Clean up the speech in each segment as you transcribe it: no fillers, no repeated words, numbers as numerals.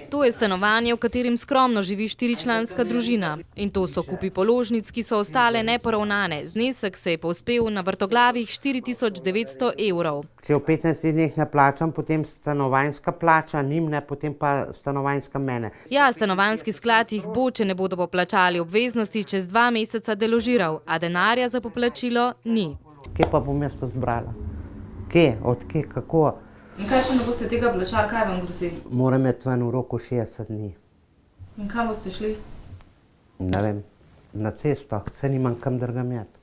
To je stanovanje, v katerem skromno živi 4-članska družina. In to so kupi položnic, ki so ostale neporavnane. Znesek se je povzpel na vrtoglavih 4900 evrov. Če v 15 dneh ne plačam, potem stanovanjska plača, njim ne, potem pa stanovanjska mene. Ja, stanovanjski sklad jih bo, če ne bodo poplačali obveznosti, čez 2 meseca deložiral, a denarja za poplačilo ni. Kje pa bom jaz to zbrala? Kje? Od kje? Kako? In kaj, če ne boste tega plačali, kaj vam grozi? Moram imeti ven v roku 60 dni. In kam boste šli? Ne vem, na cesto, saj nimam kam drugam iti.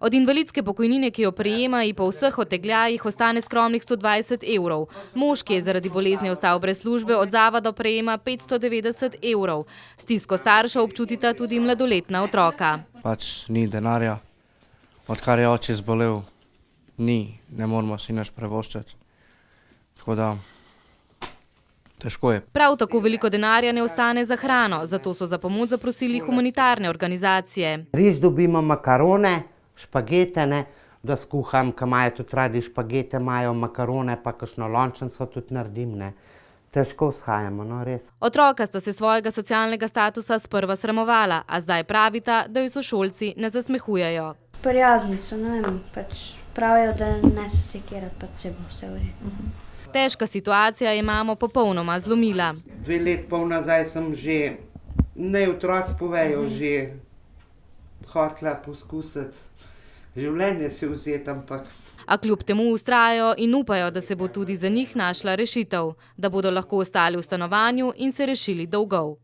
Od invalidske pokojnine, ki jo prejema, ji po vseh odtegljajih ostane skromnih 120 evrov. Mož, ki je zaradi bolezni ostal brez službe, od zavoda prejema 590 evrov. Stisko staršev občutita tudi mladoletna otroka. Pač ni denarja, odkar je oče zbolel, ne moramo si nič privoščiti. Tako da, težko je. Prav tako veliko denarja ne ostane za hrano, zato so za pomoč zaprosili humanitarne organizacije. Res dobimo makarone, špagete, da skuham, ki imajo tudi radi špagete, imajo makarone, pa kakšno lončnico tudi naredim, Težko shajamo, res. Otroka sta se svojega socialnega statusa sprva sramovala, a zdaj pravita, da jo sošolci ne zasmehujejo. Prijazni so, ne vem, pač pravijo, da ne se sekirati, pač se bo vse v redu. Težka situacija je mamo popolnoma zlomila. 2 let pol nazaj sem že, naj otroci povejo, že hotela poskusiti življenje si vzeti, ampak... A kljub temu vztrajajo in upajo, da se bo tudi za njih našla rešitev, da bodo lahko ostali v stanovanju in se rešili dolgov.